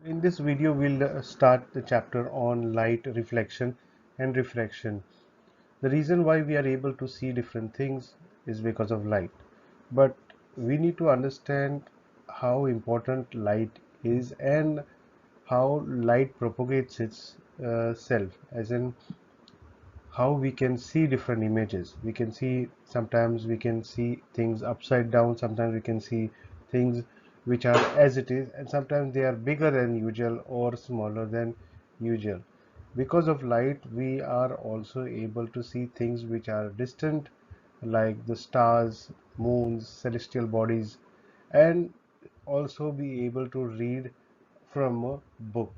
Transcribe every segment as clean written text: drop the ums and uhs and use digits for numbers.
In this video, we'll start the chapter on light reflection and refraction. The reason why we are able to see different things is because of light. But we need to understand how important light is and how light propagates itself, as in how we can see different images. We can see sometimes we can see things upside down, sometimes we can see things which are as it is, and sometimes they are bigger than usual or smaller than usual. Because of light, we are also able to see things which are distant, like the stars, moons, celestial bodies, and also be able to read from a book.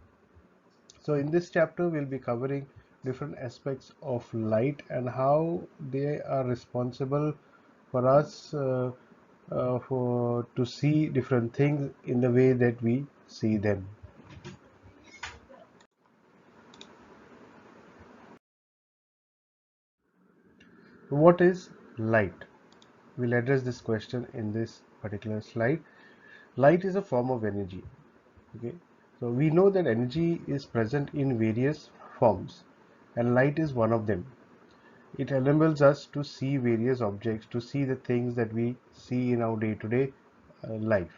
So in this chapter, we'll be covering different aspects of light and how they are responsible for us for to see different things in the way that we see them. What is light? We'll address this question in this particular slide. Light is a form of energy. Okay, so we know that energy is present in various forms, and light is one of them. It enables us to see various objects, to see the things that we see in our day-to-day life.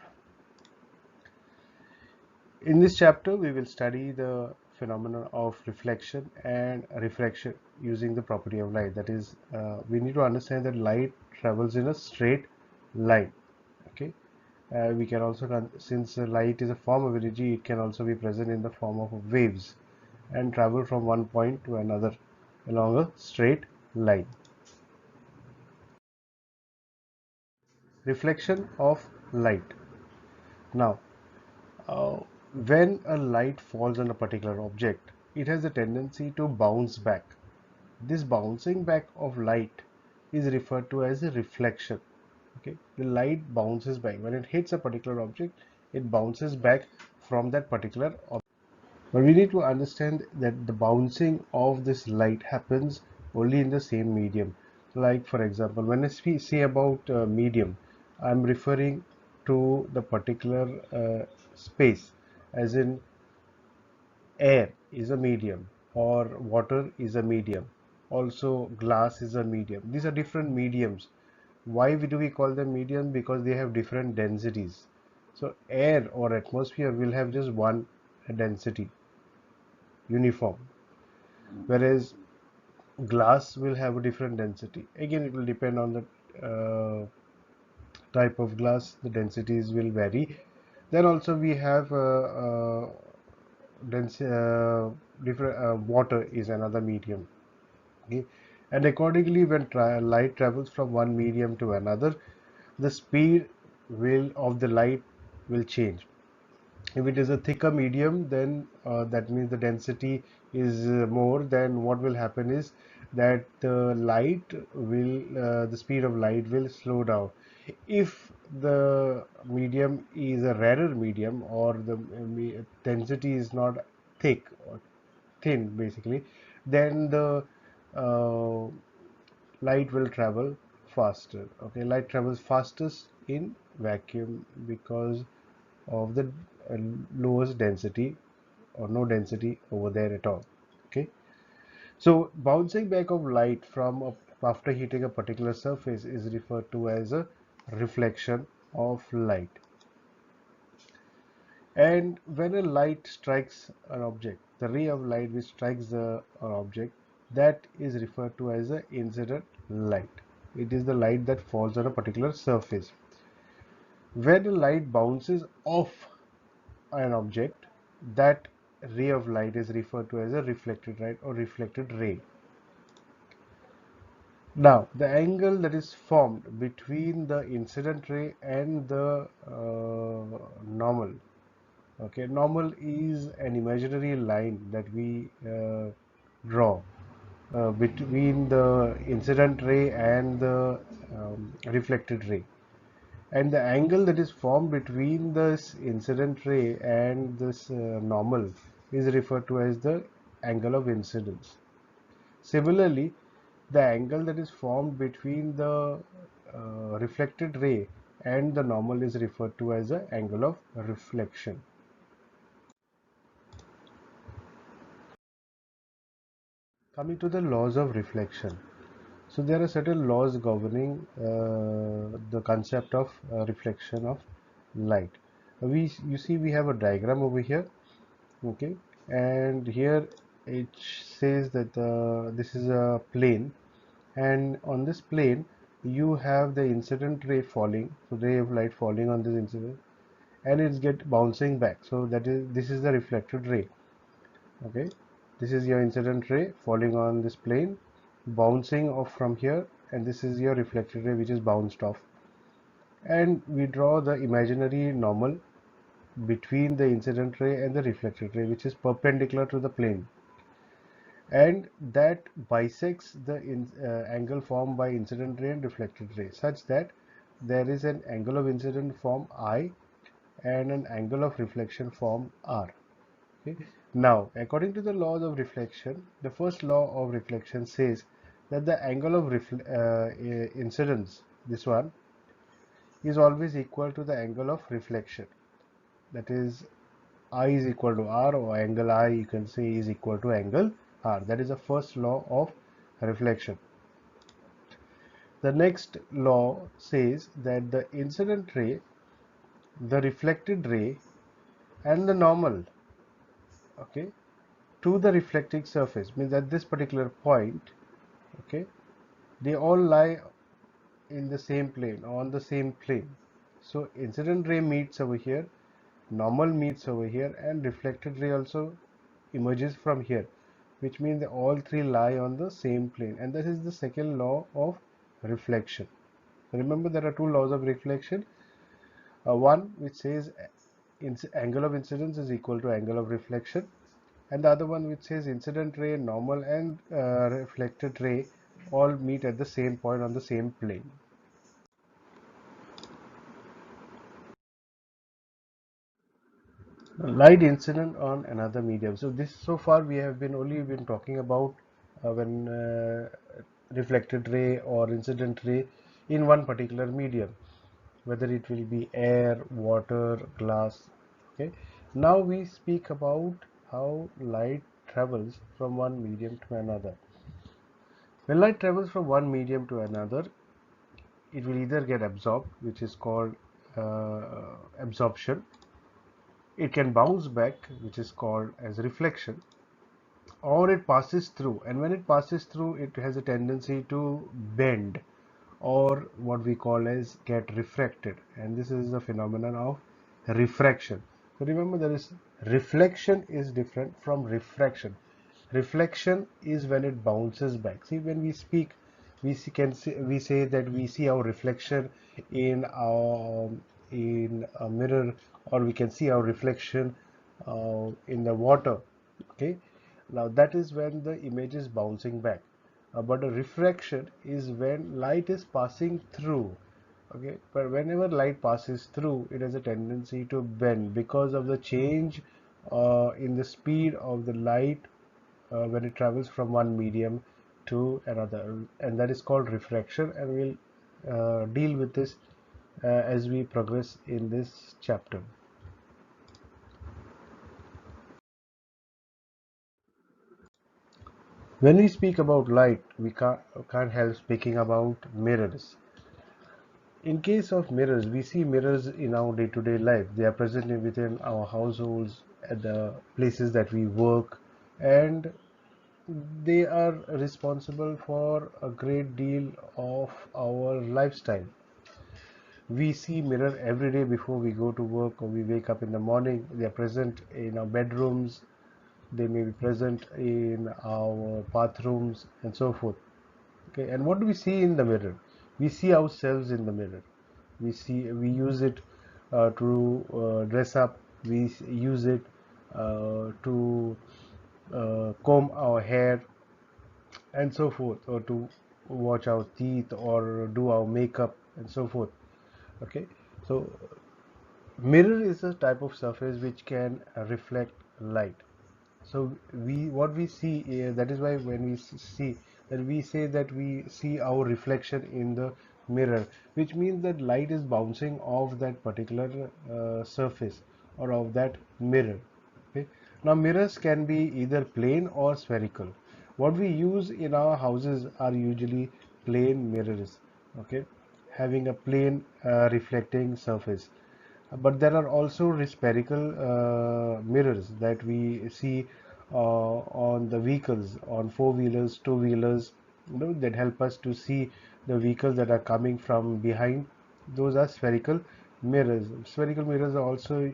In this chapter, we will study the phenomena of reflection and refraction using the property of light. That is, we need to understand that light travels in a straight line. Okay, we can also, since light is a form of energy, it can also be present in the form of waves and travel from one point to another along a straight line. Reflection of light. Now, uh, when a light falls on a particular object, it has a tendency to bounce back. This bouncing back of light is referred to as a reflection. Okay, the light bounces back. When it hits a particular object, it bounces back from that particular object. But we need to understand that the bouncing of this light happens only in the same medium. Like, for example, when I say about medium, I'm referring to the particular space, as in air is a medium or water is a medium. Also, glass is a medium. These are different mediums. Why do we call them medium? Because they have different densities. So, air or atmosphere will have just one density, uniform, whereas glass will have a different density. Again, it will depend on the type of glass, the densities will vary. Then also we have dense, different water is another medium. Okay, and accordingly, when light travels from one medium to another, the speed will of the light will change. If it is a thicker medium, then that means the density is more. Then what will happen is that the speed of light will slow down. If the medium is a rarer medium, or the density is not thick or thin basically, then the uh, light will travel faster. Okay, light travels fastest in vacuum because of the uh, lowest density or no density over there at all. Okay, so bouncing back of light after hitting a particular surface is referred to as a reflection of light. And when a light strikes an object, the ray of light which strikes the object, that is referred to as the incident light. It is the light that falls on a particular surface. When a light bounces off an object, that ray of light is referred to as a reflected light or reflected ray. Now, the angle that is formed between the incident ray and the normal. Okay, normal is an imaginary line that we draw between the incident ray and the reflected ray. And the angle that is formed between this incident ray and this normal is referred to as the angle of incidence. Similarly, the angle that is formed between the reflected ray and the normal is referred to as the angle of reflection. Coming to the laws of reflection. So there are certain laws governing the concept of reflection of light. You see we have a diagram over here, okay, and here it says that this is a plane, and on this plane you have the incident ray falling, so ray of light falling on this incident, and it's get bouncing back. So this is the reflected ray. Okay, this is your incident ray falling on this plane, bouncing off from here, and this is your reflected ray which is bounced off. And we draw the imaginary normal between the incident ray and the reflected ray, which is perpendicular to the plane, and that bisects the angle formed by incident ray and reflected ray, such that there is an angle of incident form I and an angle of reflection form R. Okay. Now, according to the laws of reflection, the first law of reflection says that the angle of incidence, this one, is always equal to the angle of reflection. That is, I is equal to R, or angle I you can say is equal to angle R. That is the first law of reflection. The next law says that the incident ray, the reflected ray, and the normal, okay, to the reflecting surface, means at this particular point, okay, they all lie in the same plane, on the same plane. So incident ray meets over here, normal meets over here, and reflected ray also emerges from here, which means that all three lie on the same plane, and this is the second law of reflection. Remember, there are two laws of reflection. One which says angle of incidence is equal to angle of reflection, and the other one which says incident ray, normal, and reflected ray all meet at the same point on the same plane. Light incident on another medium. So this, so far we have been only been talking about when reflected ray or incident ray in one particular medium, whether it will be air, water, glass. Okay. Now we speak about how light travels from one medium to another. When light travels from one medium to another, it will either get absorbed, which is called absorption. It can bounce back, which is called as reflection, or it passes through, and when it passes through it has a tendency to bend, or what we call as get refracted, and this is the phenomenon of refraction. So remember, there is reflection is different from refraction. Reflection is when it bounces back. See, when we speak, we say that we see our reflection in our in a mirror, or we can see our reflection in the water. Okay, now that is when the image is bouncing back. But a refraction is when light is passing through. Okay, but whenever light passes through, it has a tendency to bend because of the change in the speed of the light when it travels from one medium to another, and that is called refraction, and we'll deal with this as we progress in this chapter. When we speak about light, we can't help speaking about mirrors. In case of mirrors, we see mirrors in our day-to-day life. They are present within our households, at the places that we work, and they are responsible for a great deal of our lifestyle. We see mirror every day before we go to work or we wake up in the morning. They are present in our bedrooms, they may be present in our bathrooms, and so forth. Okay, and what do we see in the mirror? We see ourselves in the mirror. We use it to dress up. Use it to comb our hair and so forth, or to watch our teeth or do our makeup and so forth. Okay, so mirror is a type of surface which can reflect light. So what we see, that is why when we see that, we say that we see our reflection in the mirror, which means that light is bouncing off that particular surface or of that mirror. Okay, now mirrors can be either plane or spherical. What we use in our houses are usually plain mirrors, okay, having a plain reflecting surface. But there are also spherical mirrors that we see on the vehicles, on four-wheelers, two-wheelers, that help us to see the vehicles that are coming from behind. Those are spherical mirrors. Spherical mirrors are also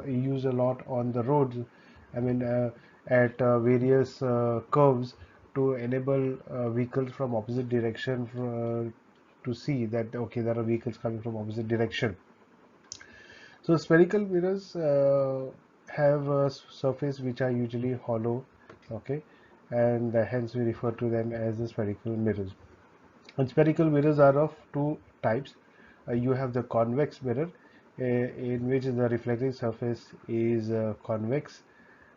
used a lot on the roads. I mean, at various curves to enable vehicles from opposite direction to see that okay, there are vehicles coming from opposite direction. So spherical mirrors have a surface which are usually hollow, okay, and hence we refer to them as the spherical mirrors. And spherical mirrors are of two types. You have the convex mirror, in which the reflecting surface is convex,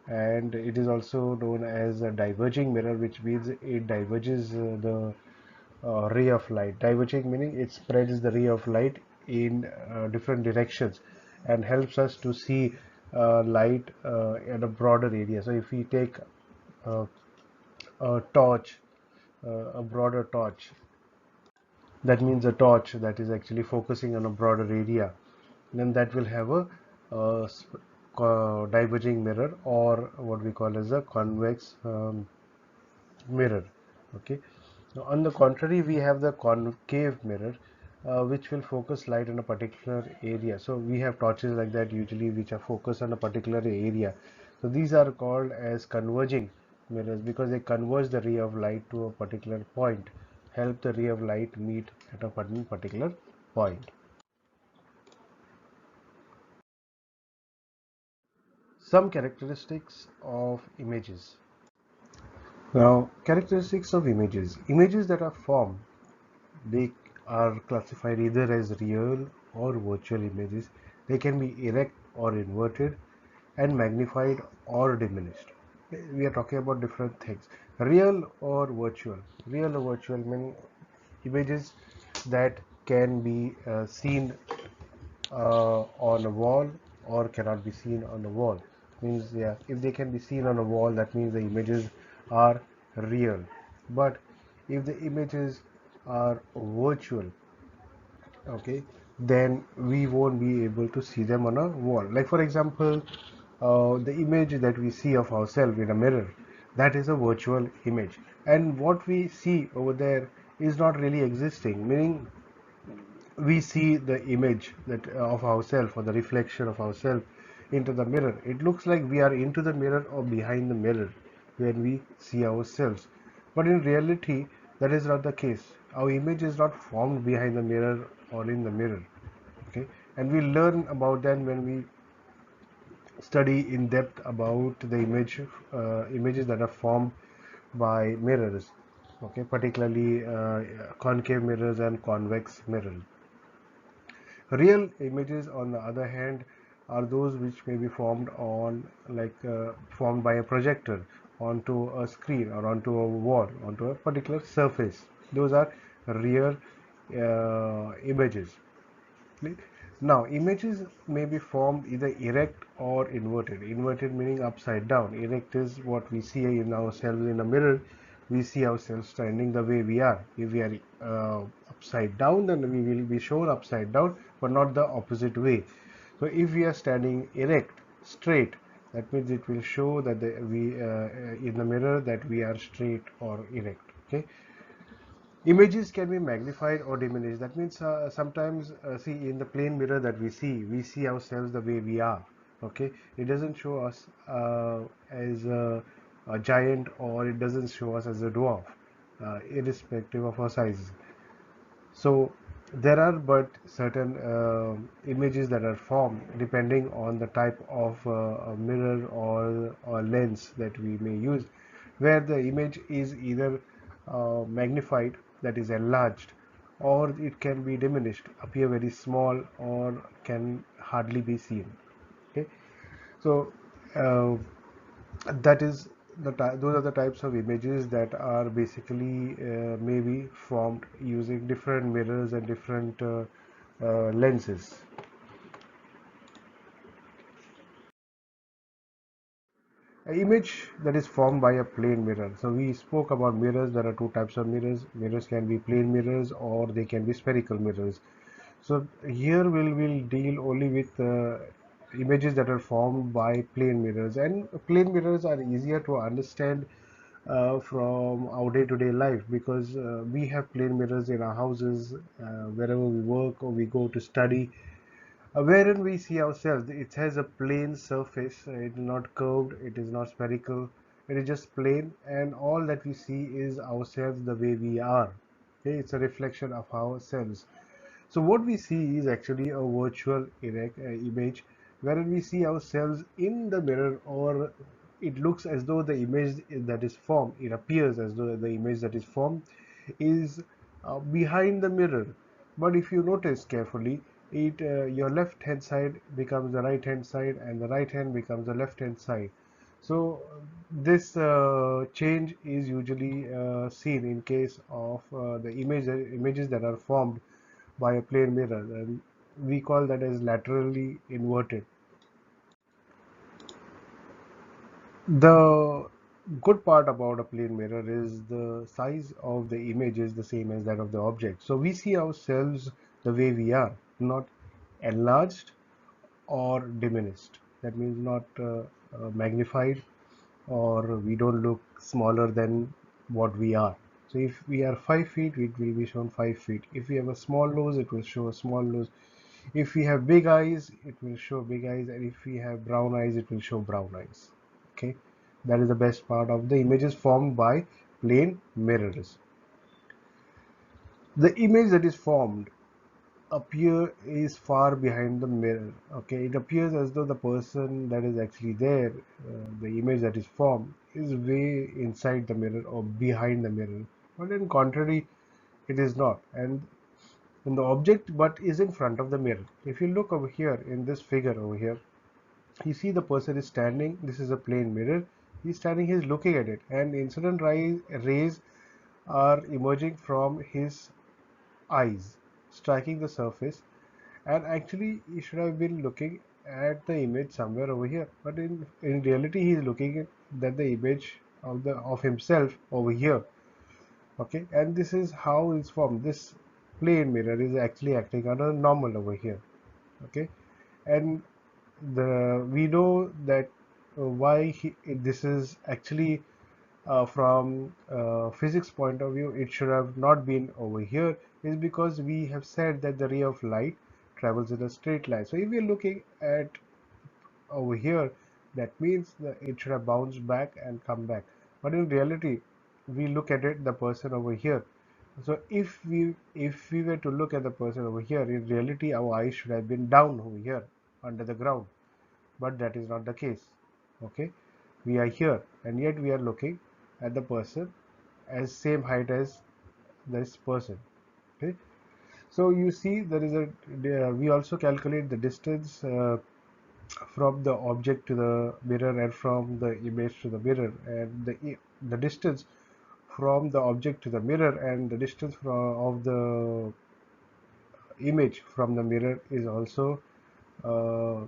and it is also known as a diverging mirror, which means it diverges the ray of light. Diverging meaning it spreads the ray of light in different directions and helps us to see light at a broader area. So if we take uh, a torch, a broader torch, that means a torch that is actually focusing on a broader area, then that will have a, diverging mirror, or what we call as a convex mirror. Okay. Now, on the contrary, we have the concave mirror, which will focus light on a particular area. So we have torches like that usually, which are focused on a particular area. So these are called as converging mirrors because they converge the ray of light to a particular point, help the ray of light meet at a particular point. Some characteristics of images. Now, characteristics of images. Images that are formed, they are classified either as real or virtual images. They can be erect or inverted and magnified or diminished. We are talking about different things. Real or virtual. Real or virtual mean images that can be seen on a wall or cannot be seen on a wall. Means, yeah, if they can be seen on a wall, that means the images are real. But if the images are virtual, okay, then we won't be able to see them on a wall. Like for example, the image that we see of ourselves in a mirror, that is a virtual image, and what we see over there is not really existing, meaning we see the image that of ourselves, or the reflection of ourselves into the mirror. It looks like we are into the mirror or behind the mirror when we see ourselves, but in reality that is not the case. Our image is not formed behind the mirror or in the mirror, okay, and we learn about that when we study in depth about the images that are formed by mirrors, okay, particularly concave mirrors and convex mirrors. Real images, on the other hand, are those which may be formed formed by a projector onto a screen or onto a wall, onto a particular surface. Those are real images. Now, images may be formed either erect or inverted. Inverted meaning upside down. Erect is what we see in ourselves in a mirror. We see ourselves standing the way we are. If we are upside down, then we will be shown upside down, but not the opposite way. So, if we are standing erect, straight, that means it will show that we in the mirror that we are straight or erect. Okay. Images can be magnified or diminished. That means sometimes, see, in the plane mirror that we see ourselves the way we are. Okay, it doesn't show us as a giant, or it doesn't show us as a dwarf, irrespective of our size. So there are but certain images that are formed depending on the type of mirror or lens that we may use, where the image is either magnified, that is enlarged, or it can be diminished, appear very small, or can hardly be seen. Okay, so uh, that is those are the types of images that are basically maybe formed using different mirrors and different lenses. An image that is formed by a plane mirror. So we spoke about mirrors. There are two types of mirrors. Mirrors can be plane mirrors or they can be spherical mirrors. So here we'll deal only with images that are formed by plane mirrors, and plane mirrors are easier to understand from our day-to-day life, because we have plane mirrors in our houses, wherever we work or we go to study, wherein we see ourselves. It has a plane surface. It is not curved, it is not spherical, it is just plain, and all that we see is ourselves the way we are. Okay, it's a reflection of ourselves. So what we see is actually a virtual image, wherein we see ourselves in the mirror, or it looks as though the image that is formed, it appears as though the image that is formed is behind the mirror. But if you notice carefully, your left hand side becomes the right hand side, and the right hand becomes the left hand side. So this change is usually seen in case of the images that are formed by a plane mirror, and we call that as laterally inverted. The good part about a plane mirror is the size of the image is the same as that of the object. So we see ourselves the way we are, not enlarged or diminished. That means not magnified, or we don't look smaller than what we are. So if we are 5 feet, it will be shown 5 feet. If we have a small nose, it will show a small nose. If we have big eyes, it will show big eyes, and if we have brown eyes, it will show brown eyes. Okay, that is the best part of the images formed by plane mirrors. The image that is formed appear is far behind the mirror. Okay, it appears as though the person that is actually there, the image that is formed, is way inside the mirror or behind the mirror. But in contrary, it is not. And the object but is in front of the mirror. If you look over here in this figure over here, you see the person is standing. This is a plane mirror. He's standing, he's looking at it, and incident rays are emerging from his eyes, striking the surface. And actually, he should have been looking at the image somewhere over here. But in reality, he is looking at the image of himself over here. Okay, and this is how it's formed. This plane mirror is actually acting on a normal over here. Okay, and the we know that this is actually from physics point of view, it should have not been over here, is because we have said that the ray of light travels in a straight line. So if we are looking at over here, that means that it should have bounced back and come back. But in reality, we look at it, the person over here. So if we were to look at the person over here, in reality our eyes should have been down over here under the ground, but that is not the case. Okay, we are here, and yet we are looking at the person as same height as this person. Okay, so you see there is we also calculate the distance from the object to the mirror and from the image to the mirror, and the distance from the object to the mirror and the distance of the image from the mirror is also uh,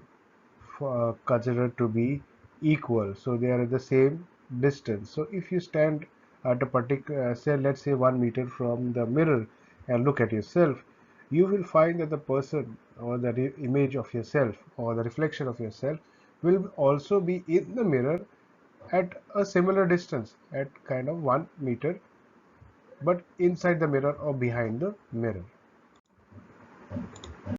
considered to be equal. So they are at the same distance. So if you stand at a particular, say let's say 1 meter from the mirror and look at yourself, you will find that the person or the image of yourself or the reflection of yourself will also be in the mirror at a similar distance, at kind of 1 meter, but inside the mirror or behind the mirror.